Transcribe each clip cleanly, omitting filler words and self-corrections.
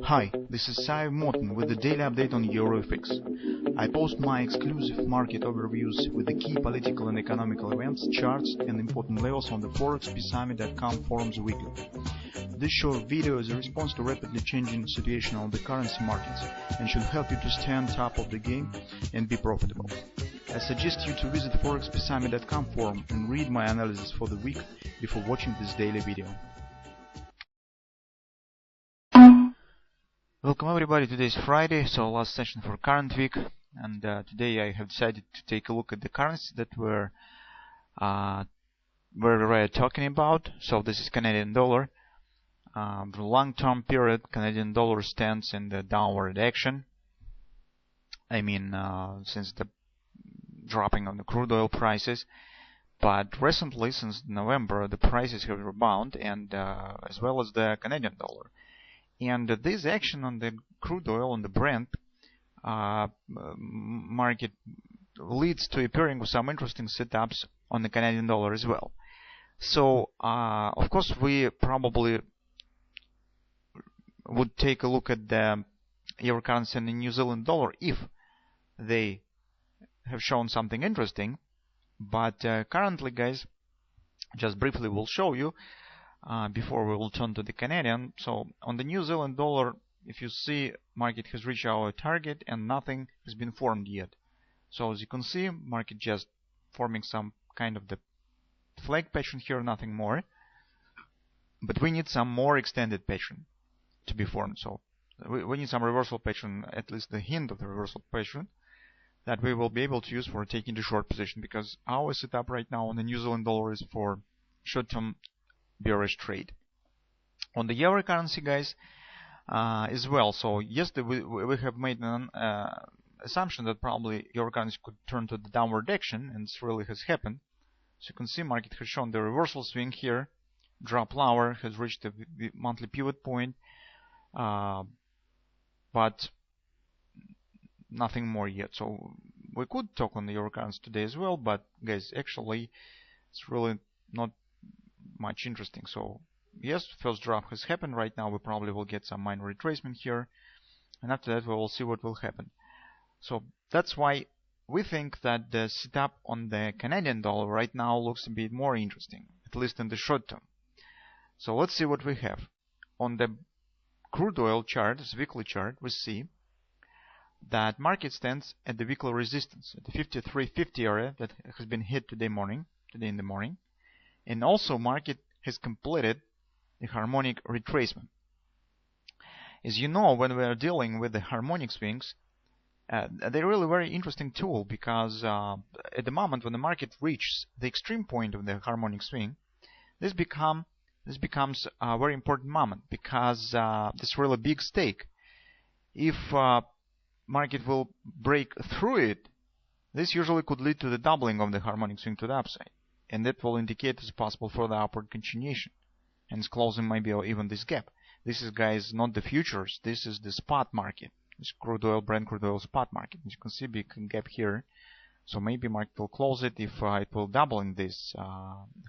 Hi, this is Sive Morten with the daily update on EuroFX. I post my exclusive market overviews with the key political and economical events, charts and important levels on the ForexPeaceArmy.com forums weekly. This short video is a response to rapidly changing situation on the currency markets and should help you to stay on top of the game and be profitable. I suggest you to visit ForexPeaceArmy.com forum and read my analysis for the week before watching this daily video. Welcome everybody, today is Friday, so last session for current week, and today I have decided to take a look at the currency that we're talking about. So this is Canadian dollar. The long-term period, Canadian dollar stands in the downward action. I mean, since the dropping of the crude oil prices, but recently, since November, the prices have rebounded, and as well as the Canadian dollar. And this action on the crude oil, on the Brent market, leads to appearing with some interesting setups on the Canadian dollar as well. So, of course, we probably would take a look at the euro currency and the New Zealand dollar if they have shown something interesting. But currently, guys, just briefly we'll show you before we will turn to the Canadian. So on the New Zealand dollar, if you see, market has reached our target and nothing has been formed yet. So as you can see, market just forming some kind of the flag pattern here, nothing more. But we need some more extended pattern to be formed. So we need some reversal pattern, at least the hint of the reversal pattern, that we will be able to use for taking the short position, because our setup right now on the New Zealand dollar is for short-term bearish trade. On the euro currency, guys, as well. So yesterday we have made an assumption that probably euro currency could turn to the downward action, and this really has happened. So you can see market has shown the reversal swing here, drop lower, has reached the monthly pivot point, but nothing more yet. So we could talk on the euro currency today as well, but guys, actually it's really not much interesting. So yes, first drop has happened. Right now we probably will get some minor retracement here, and after that we will see what will happen. So that's why we think that the setup on the Canadian dollar right now looks a bit more interesting, at least in the short term. So let's see what we have. On the crude oil chart, this weekly chart, we see that market stands at the weekly resistance at the 53.50 area that has been hit today in the morning. And also market has completed the harmonic retracement. As you know, when we are dealing with the harmonic swings, they're really very interesting tool, because at the moment when the market reaches the extreme point of the harmonic swing, this becomes a very important moment, because this really big stake. If market will break through it, this usually could lead to the doubling of the harmonic swing to the upside, and that will indicate as possible further upward continuation, and it's closing maybe or even this gap. This is, guys, not the futures, this is the spot market. This crude oil, Brent crude oil spot market. As you can see, big gap here, so maybe market will close it if it will double in this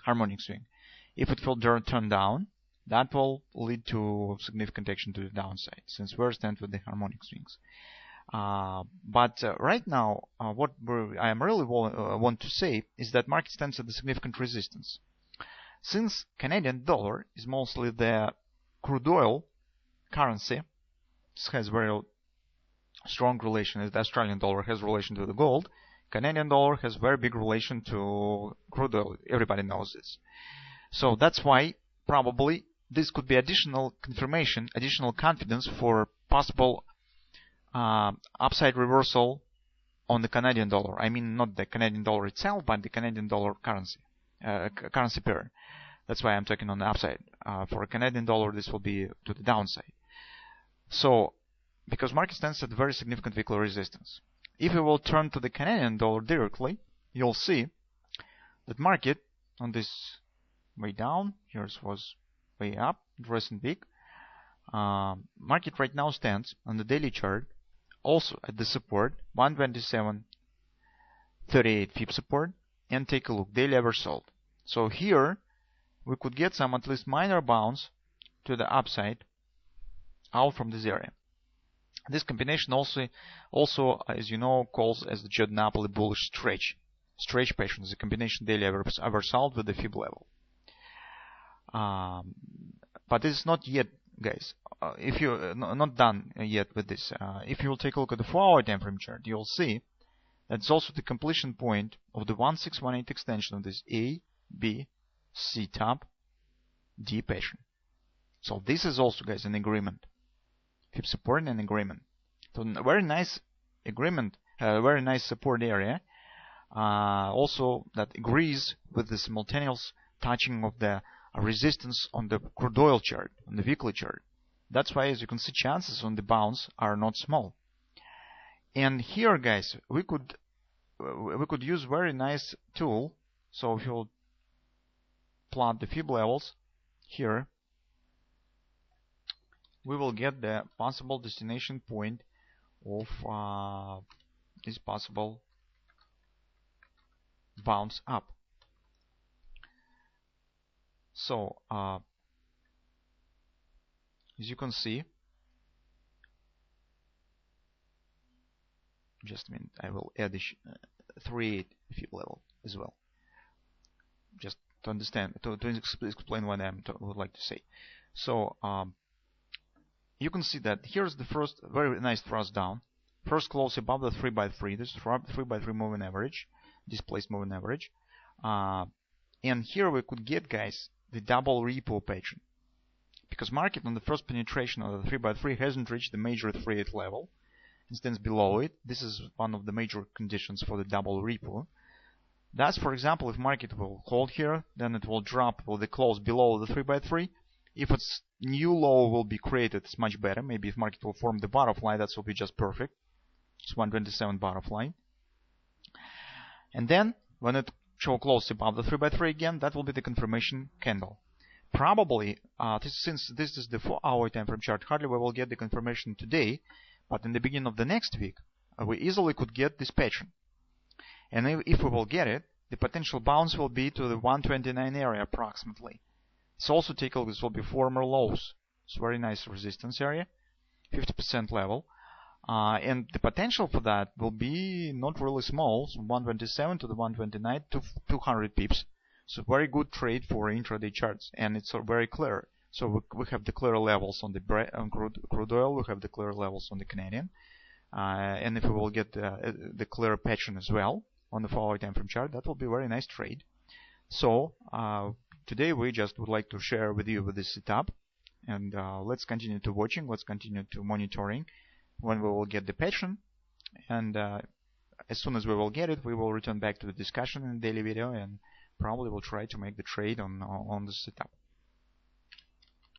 harmonic swing. If it will turn down, that will lead to significant action to the downside, since we're standing with the harmonic swings. But right now, what I am really want to say is that market stands at the significant resistance. Since Canadian dollar is mostly the crude oil currency, this has very strong relation, as the Australian dollar has relation to the gold, Canadian dollar has very big relation to crude oil. Everybody knows this. So that's why probably this could be additional confirmation, additional confidence for possible upside reversal on the Canadian dollar. I mean, not the Canadian dollar itself, but the Canadian dollar currency pair. That's why I'm talking on the upside. For a Canadian dollar, this will be to the downside. So, because market stands at very significant weekly resistance. If we will turn to the Canadian dollar directly, you'll see that market on this way down, here's was way up, recent week. Market right now stands on the daily chart also at the support 127.38 fib support, and take a look, daily average sold. So here we could get some at least minor bounce to the upside out from this area. This combination also, as you know, calls as the Giordano bullish stretch pattern. The combination daily average out with the fib level. But this is not yet, guys. If you're not done yet with this, if you will take a look at the 4-hour time frame chart, you'll see that's also the completion point of the 1618 extension of this A, B, C top, D pattern. So this is also, guys, an agreement. Fib support and an agreement. So a very nice agreement, very nice support area. Also that agrees with the simultaneous touching of the resistance on the crude oil chart, on the weekly chart. That's why, as you can see, chances on the bounce are not small. And here, guys, we could use very nice tool. So if you'll plot the fib levels here, we will get the possible destination point of this possible bounce up. So as you can see, just a minute, I will add the 3.8 fib level as well, just to understand, to explain what I would like to say. So you can see that here's the first very nice thrust down. First close above the 3x3. This is 3x3 moving average, displaced moving average. And here we could get, guys, the double repo pattern. Because market on the first penetration of the 3x3 hasn't reached the major 3.8 level. It stands below it. This is one of the major conditions for the double repo. That's, for example, if market will hold here, then it will drop with the close below the 3x3. If its new low will be created, it's much better. Maybe if market will form the butterfly, that will be just perfect. It's 127 butterfly. And then when it show close above the 3x3 again, that will be the confirmation candle. Probably, since this is the 4-hour time frame chart, hardly we will get the confirmation today, but in the beginning of the next week, we easily could get this pattern. And if we will get it, the potential bounce will be to the 129 area approximately. So also take a look, this will be former lows. It's very nice resistance area, 50% level. And the potential for that will be not really small, so 127 to the 129 to 200 pips. So very good trade for intraday charts, and it's very clear. So we have the clear levels on the crude oil, we have the clear levels on the Canadian, and if we will get the clear pattern as well on the 4-hour time frame chart, that will be a very nice trade. So today we just would like to share with you with this setup, and let's continue to watching, let's continue to monitoring when we will get the pattern, and as soon as we will get it, we will return back to the discussion in the daily video, and probably will try to make the trade on the setup.